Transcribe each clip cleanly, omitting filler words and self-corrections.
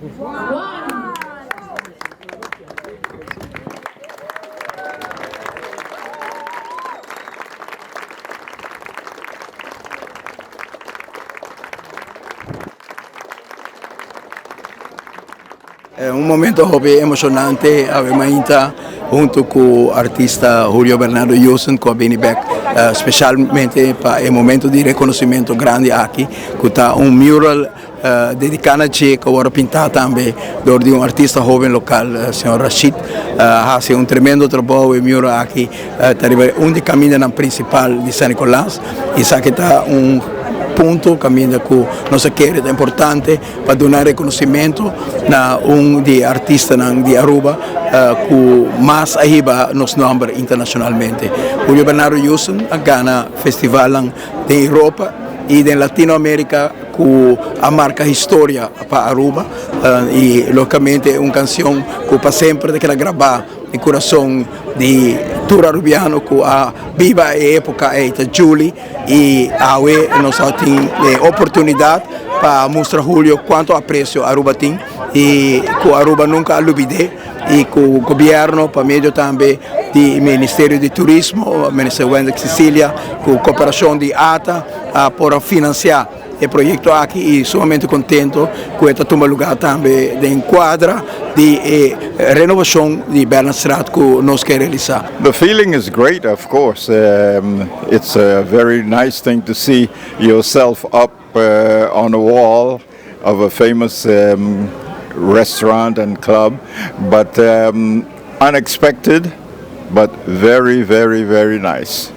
È un momento emozionante, abbiamo junto con l'artista Julio Bernardo Euson che viene back specialmente per il momento di riconoscimento grandi aqui, che ha un mural dedicato a che ora pintato anche da un artista giovane locale, signor Rashid. Ha un tremendo lavoro il mural aqui, un dei cammini principali di San Nicolás, e sa che ha un punto cammina con nostra chiesa è importante per donare riconoscimento a un di artisti di Aruba che mas arriba nos nombre internacionalmente. Julio Bernardo Euson a gana festivalnan di Europa e in Latino America che marca historia per Aruba e logicamente una canción che per sempre che la graba il curason di tour arubiano che ha viva epoca e Giuli e awe nos tem opportunità para mostrar Julio quanto aprecio Aruba tem e que Aruba nunca lubid'e e que o governo por meio também do Ministerio di Turismo, Minister Wendrick Cicilia, com cooperação de ATA para financiar o projeto aqui e sumamente contento que está tomando lugar também de enquadra de renovação de Bernardstraat que nós queremos realizar. The feeling is great, of course. It's a very nice thing to see yourself up on a wall of a famous restaurant and club, but unexpected, but very, very, very nice.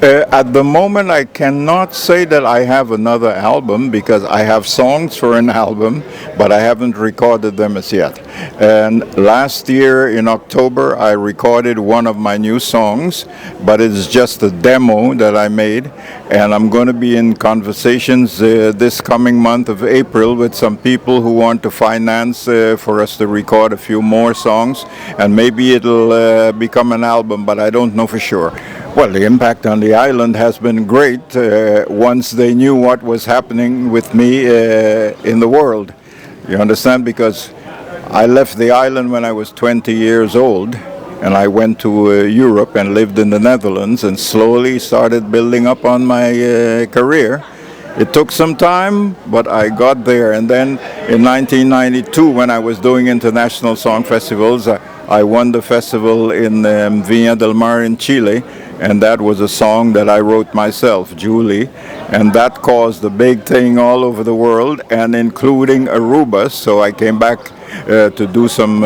At the moment, I cannot say that I have another album because I have songs for an album, but I haven't recorded them as yet. And last year in October, I recorded one of my new songs, but it's just a demo that I made. And I'm going to be in conversations this coming month of April with some people who want to finance for us to record a few more songs. And maybe it'll become an album, but I don't know for sure. Well, the impact on the island has been great once they knew what was happening with me in the world. You understand? Because I left the island when I was 20 years old, and I went to Europe and lived in the Netherlands and slowly started building up on my career. It took some time, but I got there. And then in 1992, when I was doing international song festivals, I won the festival in Viña del Mar in Chile, and that was a song that I wrote myself, Julie, and that caused a big thing all over the world, and including Aruba. So I came back to do some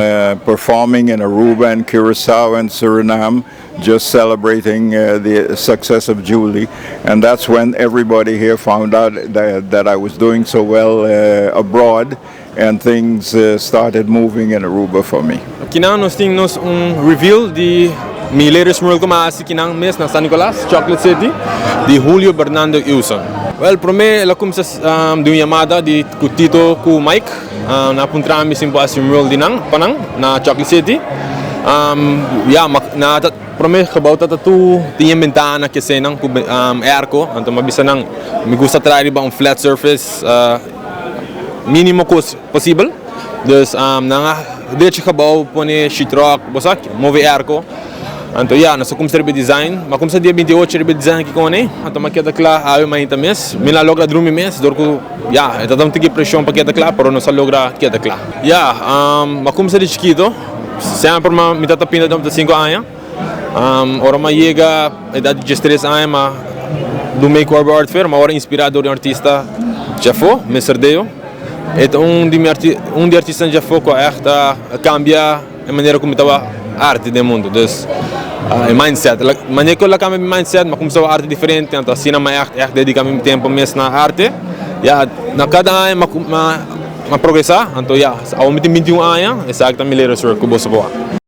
performing in Aruba and Curacao and Suriname, just celebrating the success of Julie. And that's when everybody here found out that I was doing so well abroad, and things started moving in Aruba for me. Kinang nós temos reveal de latest mural que mais kinang mes na San Nicolás, Chocolate City, de Julio Bernardo Euson. Well, para mim, ela começa de uma chamada de Tito com Mike, na puntrami simboasi mural de Panang na Chocolate City. Na para mim, gebouw dat tu tinha ventana que se nang airco, então mabisa nang me gusta trazer ba flat surface mínimo possível. Dus na desse gebouw pone sheetrock, bosak, move airco. Então, nós começamos a design, mas começamos dia 28 a design aqui com ele. Então, mas queda claro, aí mais ainda mês, me lá logra dormir mês, dorco, então temos que pressão para queda claro, para nós logra queda claro. Mas começamos de chiquito, sempre me tá tapinda de 5 anos. Ora mais chega a idade de 3 anos, mas do make art fair, mas ora inspirado por um artista já foi, Mr. Deo. Então, de artistas já foi que cambia a maneira como estava arte do mundo. Dus, mindset. Maneira que eu cambia mindset, mas começou a arte diferente, então assim não é dedicar meu tempo mesmo na arte. Na cada ano ma progressar, então ao meio de 21 anos, exatamente melhor o que você pode.